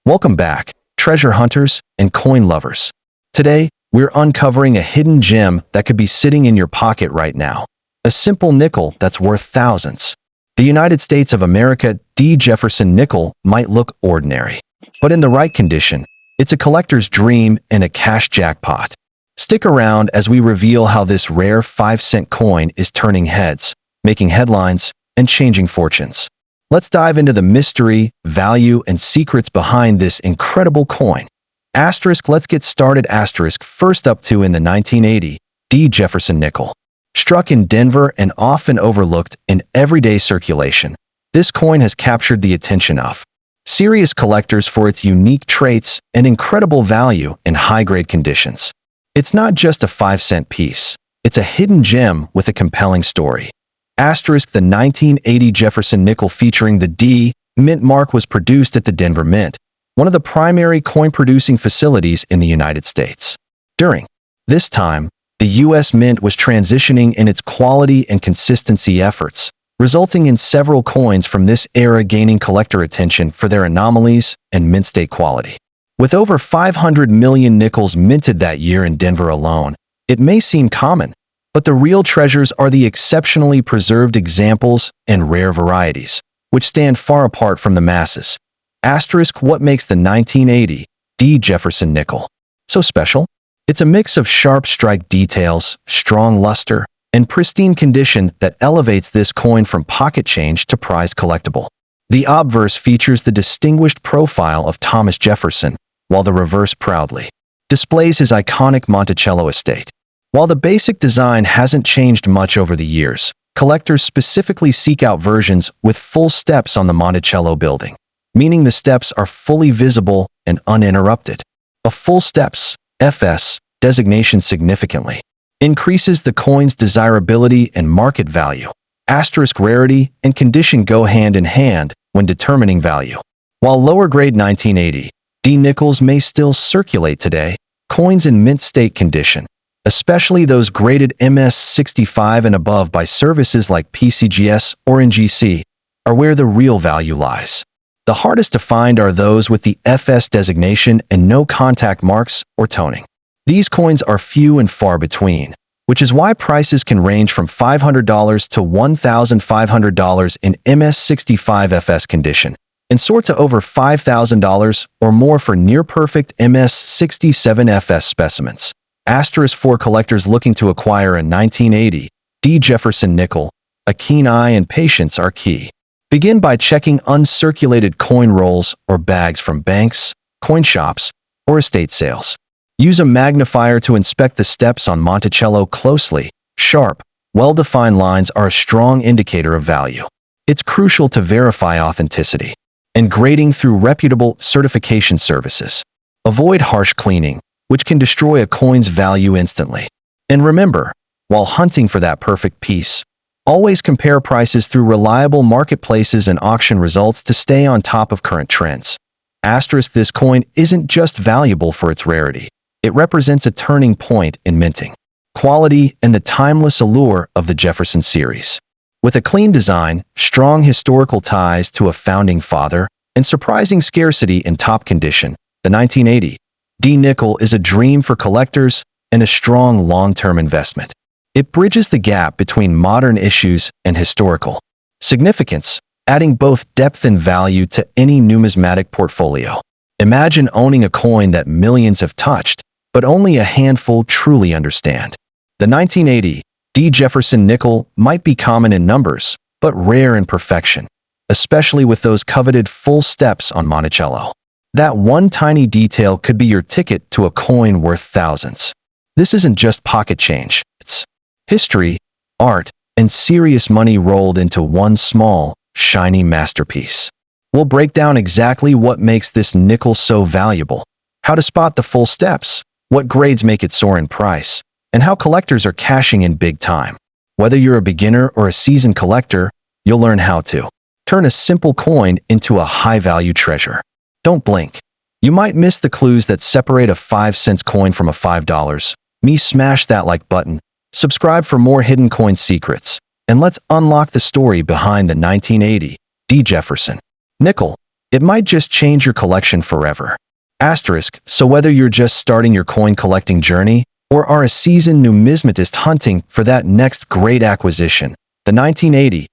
Welcome back, treasure hunters and coin lovers. Today, we're uncovering a hidden gem that could be sitting in your pocket right now. A simple nickel that's worth thousands. The United States of America D. Jefferson nickel might look ordinary, but in the right condition, it's a collector's dream and a cash jackpot. Stick around as we reveal how this rare 5-cent coin is turning heads, making headlines, and changing fortunes. Let's dive into the mystery, value, and secrets behind this incredible coin. Let's get started. First up to in the 1980 D. Jefferson nickel. Struck in Denver and often overlooked in everyday circulation, this coin has captured the attention of serious collectors for its unique traits and incredible value in high-grade conditions. It's not just a 5-cent piece. It's a hidden gem with a compelling story. The 1980 Jefferson nickel featuring the D mint mark was produced at the Denver Mint, one of the primary coin-producing facilities in the United States. During this time, the U.S. Mint was transitioning in its quality and consistency efforts, resulting in several coins from this era gaining collector attention for their anomalies and mint state quality. With over 500 million nickels minted that year in Denver alone, it may seem common, but the real treasures are the exceptionally preserved examples and rare varieties, which stand far apart from the masses. What makes the 1980 D. Jefferson nickel so special? It's a mix of sharp strike details, strong luster, and pristine condition that elevates this coin from pocket change to prized collectible. The obverse features the distinguished profile of Thomas Jefferson, while the reverse proudly displays his iconic Monticello estate. While the basic design hasn't changed much over the years, collectors specifically seek out versions with full steps on the Monticello building, meaning the steps are fully visible and uninterrupted. A full steps FS designation significantly increases the coin's desirability and market value. Rarity and condition go hand in hand when determining value. While lower-grade 1980 D nickels may still circulate today, coins in mint state condition, especially those graded MS65 and above by services like PCGS or NGC, are where the real value lies. The hardest to find are those with the FS designation and no contact marks or toning. These coins are few and far between, which is why prices can range from $500 to $1,500 in MS65 FS condition, and soar to over $5,000 or more for near-perfect MS67 FS specimens. For collectors looking to acquire a 1980 D. Jefferson nickel, a keen eye and patience are key. Begin by checking uncirculated coin rolls or bags from banks, coin shops, or estate sales. Use a magnifier to inspect the steps on Monticello closely. Sharp, well-defined lines are a strong indicator of value. It's crucial to verify authenticity. And grading through reputable certification services. Avoid harsh cleaning, which can destroy a coin's value instantly. And remember, while hunting for that perfect piece, always compare prices through reliable marketplaces and auction results to stay on top of current trends. This coin isn't just valuable for its rarity. It represents a turning point in minting quality and the timeless allure of the Jefferson series. With a clean design, strong historical ties to a founding father, and surprising scarcity in top condition, the 1980 D nickel is a dream for collectors and a strong long-term investment. It bridges the gap between modern issues and historical significance, adding both depth and value to any numismatic portfolio. Imagine owning a coin that millions have touched, but only a handful truly understand. The 1980 D. Jefferson nickel might be common in numbers, but rare in perfection, especially with those coveted full steps on Monticello. That one tiny detail could be your ticket to a coin worth thousands. This isn't just pocket change. It's history, art, and serious money rolled into one small, shiny masterpiece. We'll break down exactly what makes this nickel so valuable, how to spot the full steps, what grades make it soar in price, and how collectors are cashing in big time. Whether you're a beginner or a seasoned collector, you'll learn how to turn a simple coin into a high-value treasure. Don't blink. You might miss the clues that separate a 5-cent coin from a $5. Smash that like button, subscribe for more hidden coin secrets, and let's unlock the story behind the 1980 D. Jefferson nickel. It might just change your collection forever. Asterisk, so whether you're just starting your coin collecting journey or are a seasoned numismatist hunting for that next great acquisition, the 1980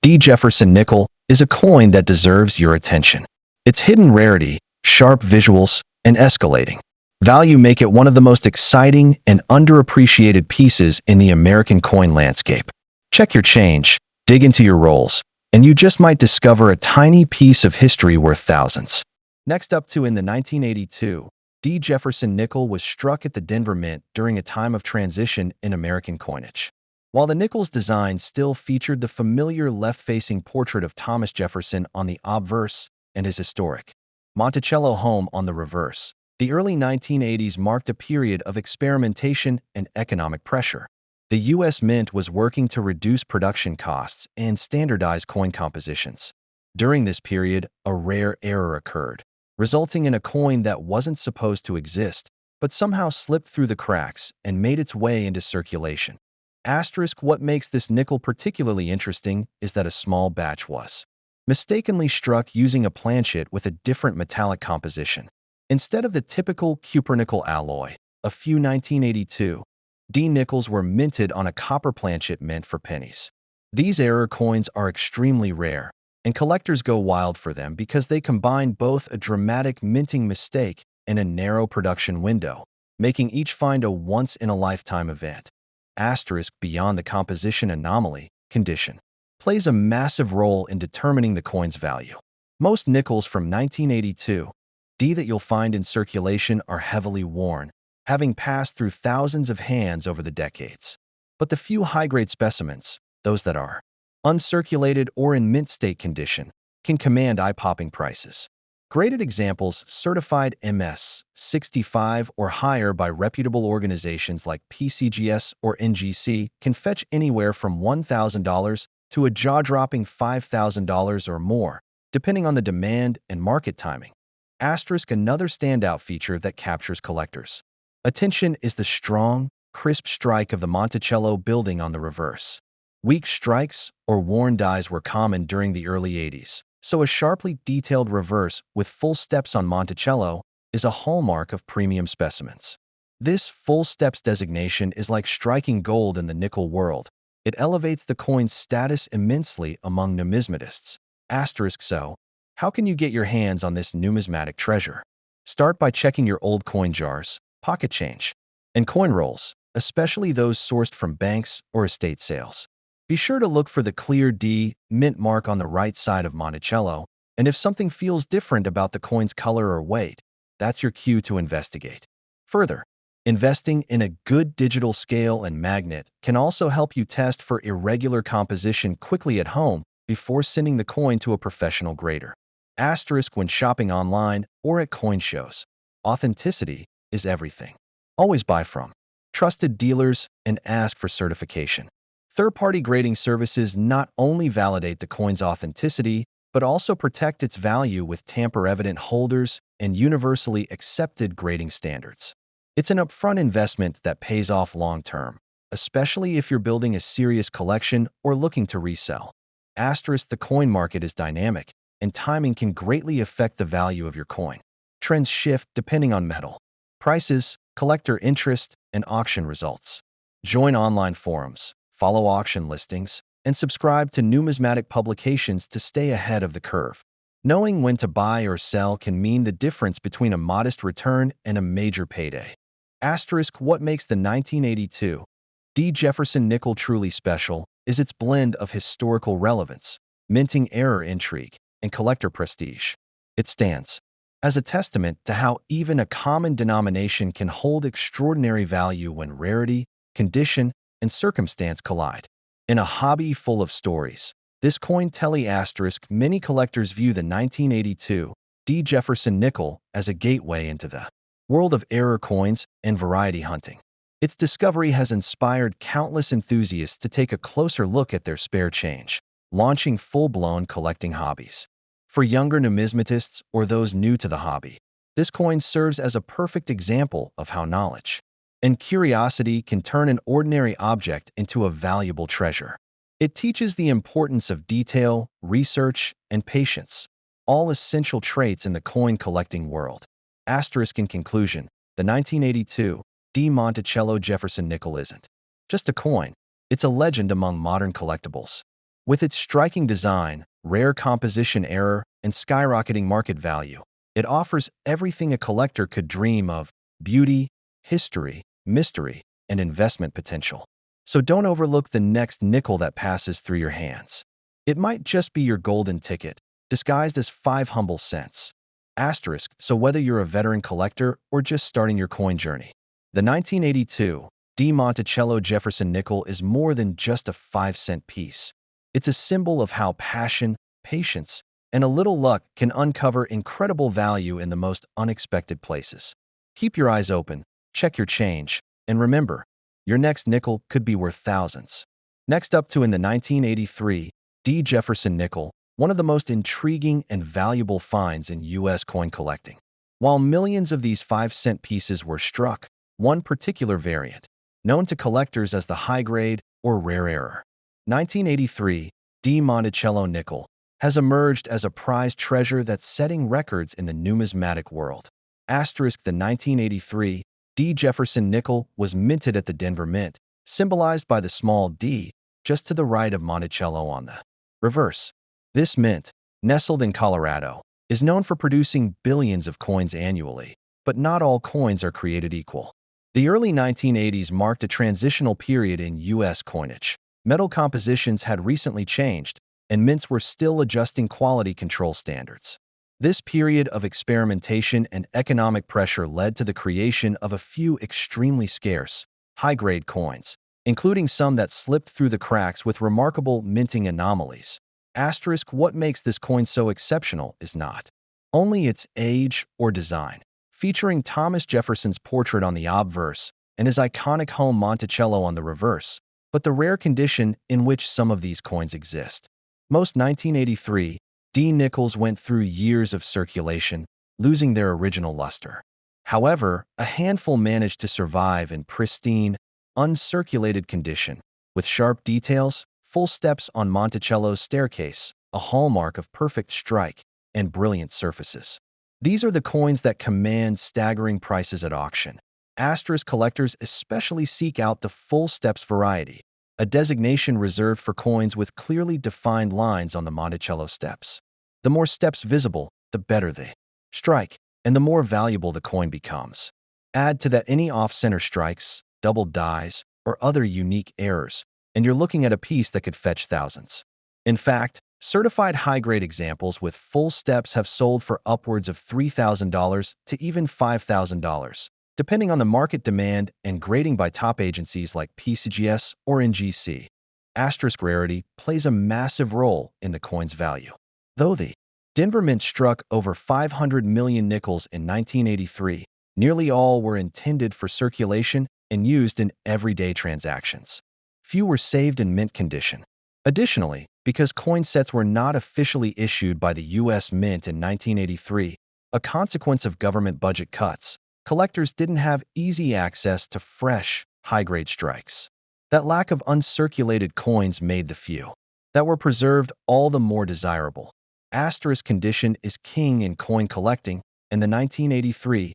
D. Jefferson nickel is a coin that deserves your attention. Its hidden rarity, sharp visuals, and escalating value make it one of the most exciting and underappreciated pieces in the American coin landscape. Check your change, dig into your rolls, and you just might discover a tiny piece of history worth thousands. Next up in the 1982, D. Jefferson nickel was struck at the Denver Mint during a time of transition in American coinage. While the nickel's design still featured the familiar left-facing portrait of Thomas Jefferson on the obverse and his historic Monticello home on the reverse, the early 1980s marked a period of experimentation and economic pressure. The U.S. Mint was working to reduce production costs and standardize coin compositions. During this period, a rare error occurred, resulting in a coin that wasn't supposed to exist, but somehow slipped through the cracks and made its way into circulation. Asterisk, what makes this nickel particularly interesting is that a small batch was mistakenly struck using a planchet with a different metallic composition. Instead of the typical cupronickel alloy, a few 1982 D nickels were minted on a copper planchet meant for pennies. These error coins are extremely rare, and collectors go wild for them because they combine both a dramatic minting mistake and a narrow production window, making each find a once-in-a-lifetime event. Asterisk, beyond the composition anomaly, condition plays a massive role in determining the coin's value. Most nickels from 1982 D that you'll find in circulation are heavily worn, having passed through thousands of hands over the decades. But the few high-grade specimens, those that are uncirculated or in mint state condition, can command eye-popping prices. Graded examples certified MS 65 or higher by reputable organizations like PCGS or NGC can fetch anywhere from $1,000 to a jaw-dropping $5,000 or more, depending on the demand and market timing. Asterisk, another standout feature that captures collectors' attention is the strong, crisp strike of the Monticello building on the reverse. Weak strikes or worn dies were common during the early 80s, so a sharply detailed reverse with full steps on Monticello is a hallmark of premium specimens. This full steps designation is like striking gold in the nickel world. It elevates the coin's status immensely among numismatists. Asterisk, so how can you get your hands on this numismatic treasure? Start by checking your old coin jars, pocket change, and coin rolls, especially those sourced from banks or estate sales. Be sure to look for the clear D mint mark on the right side of Monticello, and if something feels different about the coin's color or weight, that's your cue to investigate. Further, investing in a good digital scale and magnet can also help you test for irregular composition quickly at home before sending the coin to a professional grader. Asterisk, when shopping online or at coin shows, authenticity is everything. Always buy from trusted dealers and ask for certification. Third-party grading services not only validate the coin's authenticity, but also protect its value with tamper-evident holders and universally accepted grading standards. It's an upfront investment that pays off long-term, especially if you're building a serious collection or looking to resell. Asterisk, the coin market is dynamic, and timing can greatly affect the value of your coin. Trends shift depending on metal prices, collector interest, and auction results. Join online forums, follow auction listings, and subscribe to numismatic publications to stay ahead of the curve. Knowing when to buy or sell can mean the difference between a modest return and a major payday. Asterisk, what makes the 1982 D. Jefferson nickel truly special is its blend of historical relevance, minting error intrigue, and collector prestige. It stands as a testament to how even a common denomination can hold extraordinary value when rarity, condition, and circumstance collide. In a hobby full of stories, this coin telly asterisk, many collectors view the 1982 D. Jefferson nickel as a gateway into the world of error coins and variety hunting. Its discovery has inspired countless enthusiasts to take a closer look at their spare change, launching full-blown collecting hobbies. For younger numismatists or those new to the hobby, this coin serves as a perfect example of how knowledge and curiosity can turn an ordinary object into a valuable treasure. It teaches the importance of detail, research, and patience, all essential traits in the coin collecting world. Asterisk in conclusion, the 1982 Monticello Jefferson nickel isn't just a coin, it's a legend among modern collectibles. With its striking design, rare composition error, and skyrocketing market value, it offers everything a collector could dream of: beauty, history, mystery, and investment potential. So don't overlook the next nickel that passes through your hands. It might just be your golden ticket, disguised as 5 humble cents. Asterisk, so whether you're a veteran collector or just starting your coin journey, the 1982 Monticello Jefferson nickel is more than just a 5-cent piece. It's a symbol of how passion, patience, and a little luck can uncover incredible value in the most unexpected places. Keep your eyes open, check your change, and remember, your next nickel could be worth thousands. Next up in the 1983 Jefferson nickel, one of the most intriguing and valuable finds in U.S. coin collecting. While millions of these 5-cent pieces were struck, one particular variant, known to collectors as the high-grade or rare error 1983 Monticello nickel, has emerged as a prized treasure that's setting records in the numismatic world. Asterisk, the 1983 Jefferson nickel was minted at the Denver Mint, symbolized by the small d just to the right of Monticello on the reverse. This mint, nestled in Colorado, is known for producing billions of coins annually, but not all coins are created equal. The early 1980s marked a transitional period in U.S. coinage. Metal compositions had recently changed, and mints were still adjusting quality control standards. This period of experimentation and economic pressure led to the creation of a few extremely scarce, high-grade coins, including some that slipped through the cracks with remarkable minting anomalies. Asterisk, what makes this coin so exceptional is not only its age or design, featuring Thomas Jefferson's portrait on the obverse and his iconic home Monticello on the reverse, but the rare condition in which some of these coins exist. Most 1983 nickels went through years of circulation, losing their original luster. However, a handful managed to survive in pristine, uncirculated condition, with sharp details, full steps on Monticello's staircase, a hallmark of perfect strike, and brilliant surfaces. These are the coins that command staggering prices at auction. Asterisk, collectors especially seek out the full steps variety, a designation reserved for coins with clearly defined lines on the Monticello steps. The more steps visible, the better the strike, and the more valuable the coin becomes. Add to that any off-center strikes, double dies, or other unique errors, and you're looking at a piece that could fetch thousands. In fact, certified high-grade examples with full steps have sold for upwards of $3,000 to even $5,000, depending on the market demand and grading by top agencies like PCGS or NGC. Asterisk, rarity plays a massive role in the coin's value. Though the Denver Mint struck over 500 million nickels in 1983, nearly all were intended for circulation and used in everyday transactions. Few were saved in mint condition. Additionally, because coin sets were not officially issued by the U.S. Mint in 1983, a consequence of government budget cuts, collectors didn't have easy access to fresh, high-grade strikes. That lack of uncirculated coins made the few that were preserved all the more desirable. Asterisk, condition is king in coin collecting, and the 1983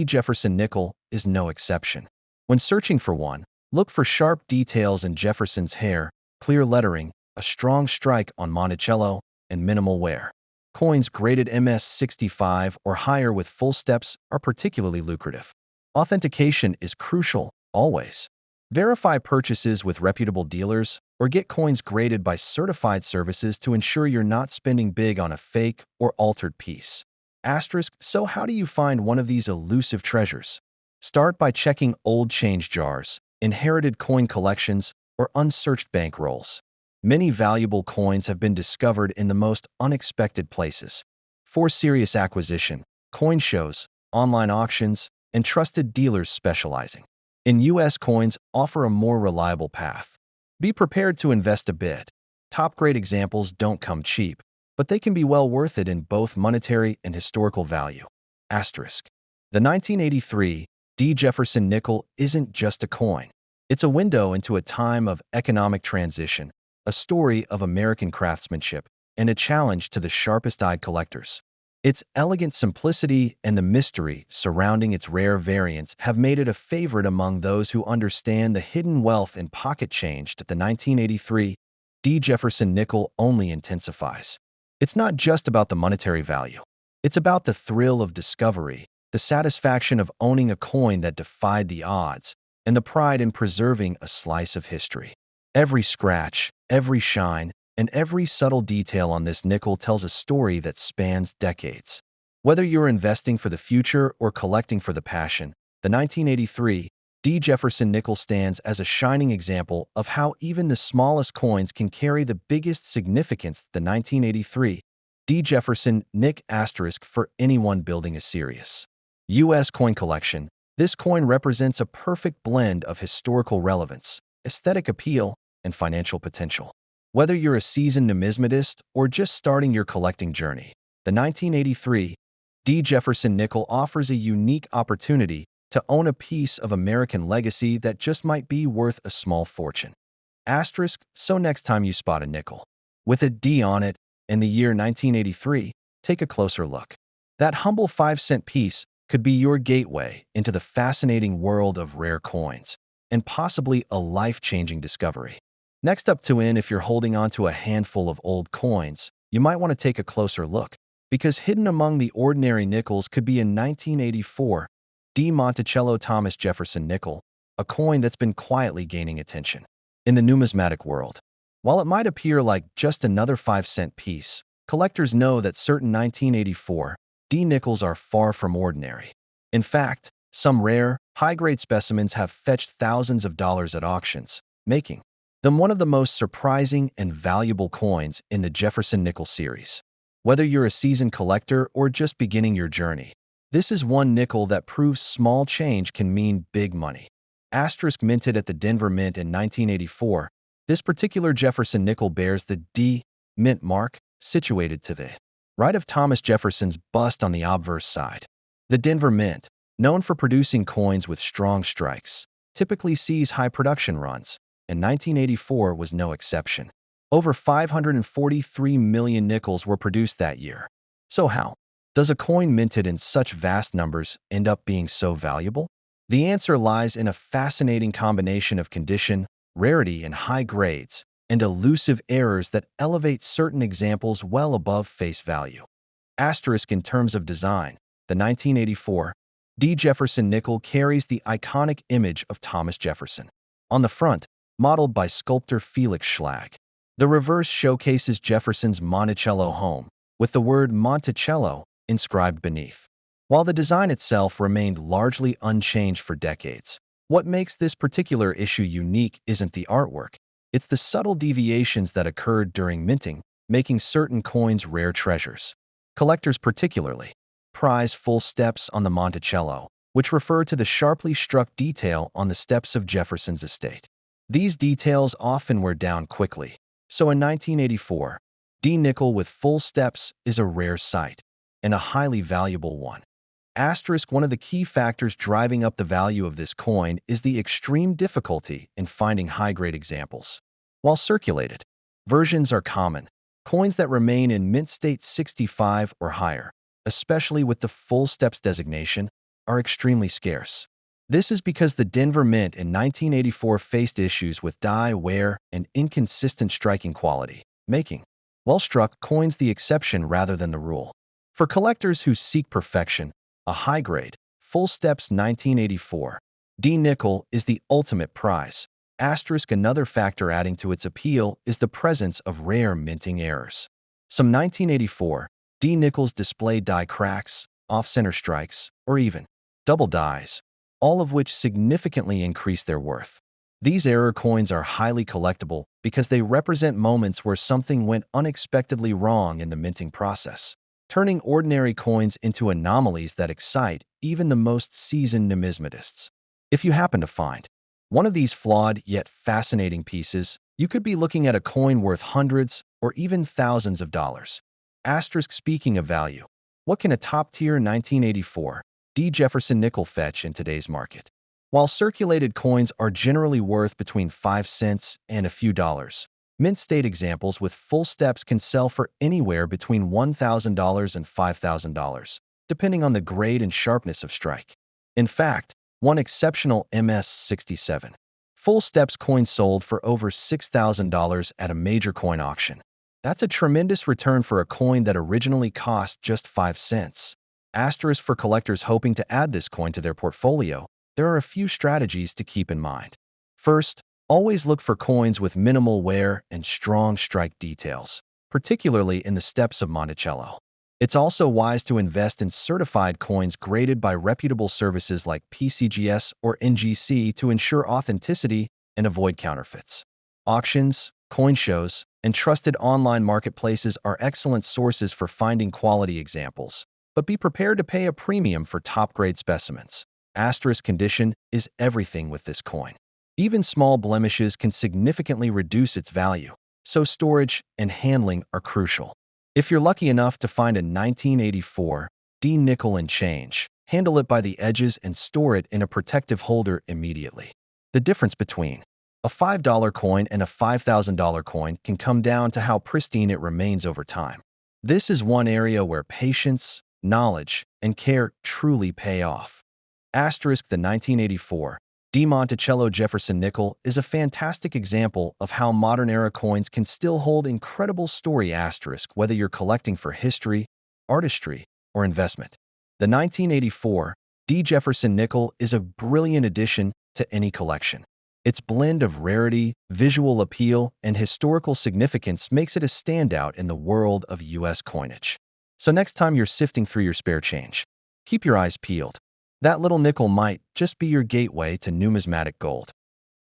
Jefferson nickel is no exception. When searching for one, look for sharp details in Jefferson's hair, clear lettering, a strong strike on Monticello, and minimal wear. Coins graded MS65 or higher with full steps are particularly lucrative. Authentication is crucial, always. Verify purchases with reputable dealers or get coins graded by certified services to ensure you're not spending big on a fake or altered piece. Asterisk, so how do you find one of these elusive treasures? Start by checking old change jars, inherited coin collections, or unsearched bankrolls. Many valuable coins have been discovered in the most unexpected places. For serious acquisition, coin shows, online auctions, and trusted dealers specializing in U.S. coins offer a more reliable path. Be prepared to invest a bit. Top-grade examples don't come cheap, but they can be well worth it in both monetary and historical value. Asterisk. The 1983 Jefferson nickel isn't just a coin. It's a window into a time of economic transition, a story of American craftsmanship, and a challenge to the sharpest-eyed collectors. Its elegant simplicity and the mystery surrounding its rare variants have made it a favorite among those who understand the hidden wealth in pocket change that the 1983 D. Jefferson nickel only intensifies. It's not just about the monetary value. It's about the thrill of discovery, the satisfaction of owning a coin that defied the odds, and the pride in preserving a slice of history. Every scratch, every shine, and every subtle detail on this nickel tells a story that spans decades. Whether you're investing for the future or collecting for the passion, the 1983 D. Jefferson nickel stands as a shining example of how even the smallest coins can carry the biggest significance. The 1983 D. Jefferson Nick asterisk for anyone building a serious U.S. coin collection. This coin represents a perfect blend of historical relevance, aesthetic appeal, and financial potential. Whether you're a seasoned numismatist or just starting your collecting journey, the 1983 D. Jefferson nickel offers a unique opportunity to own a piece of American legacy that just might be worth a small fortune. Asterisk, so next time you spot a nickel with a D on it in the year 1983, take a closer look. That humble 5-cent piece could be your gateway into the fascinating world of rare coins and possibly a life-changing discovery. Next up to in, if you're holding on to a handful of old coins, you might want to take a closer look, because hidden among the ordinary nickels could be a 1984 D. Monticello Thomas Jefferson nickel, a coin that's been quietly gaining attention in the numismatic world. While it might appear like just another 5-cent piece, collectors know that certain 1984 D nickels are far from ordinary. In fact, some rare, high-grade specimens have fetched thousands of dollars at auctions, making them one of the most surprising and valuable coins in the Jefferson nickel series. Whether you're a seasoned collector or just beginning your journey, this is one nickel that proves small change can mean big money. Asterisk, minted at the Denver Mint in 1984, this particular Jefferson nickel bears the D. Mint mark, situated to the right of Thomas Jefferson's bust on the obverse side. The Denver Mint, known for producing coins with strong strikes, typically sees high production runs, and 1984 was no exception. Over 543 million nickels were produced that year. So how does a coin minted in such vast numbers end up being so valuable? The answer lies in a fascinating combination of condition, rarity, and high grades, and elusive errors that elevate certain examples well above face value. Asterisk, in terms of design, the 1984 D. Jefferson nickel carries the iconic image of Thomas Jefferson. On the front, modeled by sculptor Felix Schlag, the reverse showcases Jefferson's Monticello home, with the word Monticello inscribed beneath. While the design itself remained largely unchanged for decades, what makes this particular issue unique isn't the artwork, it's the subtle deviations that occurred during minting, making certain coins rare treasures. Collectors particularly prize full steps on the Monticello, which refer to the sharply struck detail on the steps of Jefferson's estate. These details often wear down quickly, so in 1984, D. nickel with full steps is a rare sight, and a highly valuable one. Asterisk, one of the key factors driving up the value of this coin is the extreme difficulty in finding high-grade examples. While circulated versions are common, coins that remain in mint state 65 or higher, especially with the full steps designation, are extremely scarce. This is because the Denver Mint in 1984 faced issues with die wear and inconsistent striking quality, making well-struck coins the exception rather than the rule. For collectors who seek perfection, a high-grade, full steps 1984 D. nickel is the ultimate prize. Asterisk, another factor adding to its appeal is the presence of rare minting errors. Some 1984 D. nickels display die cracks, off-center strikes, or even double dies, all of which significantly increase their worth. These error coins are highly collectible because they represent moments where something went unexpectedly wrong in the minting process, turning ordinary coins into anomalies that excite even the most seasoned numismatists. If you happen to find one of these flawed yet fascinating pieces, you could be looking at a coin worth hundreds or even thousands of dollars. Asterisk, speaking of value, what can a top-tier 1984 D. Jefferson nickel fetch in today's market? While circulated coins are generally worth between 5 cents and a few dollars, Mint state examples with full steps can sell for anywhere between $1,000 and $5,000, depending on the grade and sharpness of strike. In fact, one exceptional MS-67 full steps coin sold for over $6,000 at a major coin auction. That's a tremendous return for a coin that originally cost just 5 cents. Asterisk for collectors hoping to add this coin to their portfolio, there are a few strategies to keep in mind. First, always look for coins with minimal wear and strong strike details, particularly in the steps of Monticello. It's also wise to invest in certified coins graded by reputable services like PCGS or NGC to ensure authenticity and avoid counterfeits. Auctions, coin shows, and trusted online marketplaces are excellent sources for finding quality examples, but be prepared to pay a premium for top-grade specimens. Asterisk condition is everything with this coin. Even small blemishes can significantly reduce its value, so storage and handling are crucial. If you're lucky enough to find a 1984 D nickel and change, handle it by the edges and store it in a protective holder immediately. The difference between a $5 coin and a $5,000 coin can come down to how pristine it remains over time. This is one area where patience, knowledge, and care truly pay off. Asterisk the 1984 D Monticello Jefferson nickel is a fantastic example of how modern-era coins can still hold incredible story. Asterisk whether you're collecting for history, artistry, or investment. The 1984 D Jefferson nickel is a brilliant addition to any collection. Its blend of rarity, visual appeal, and historical significance makes it a standout in the world of U.S. coinage. So next time you're sifting through your spare change, keep your eyes peeled. That little nickel might just be your gateway to numismatic gold.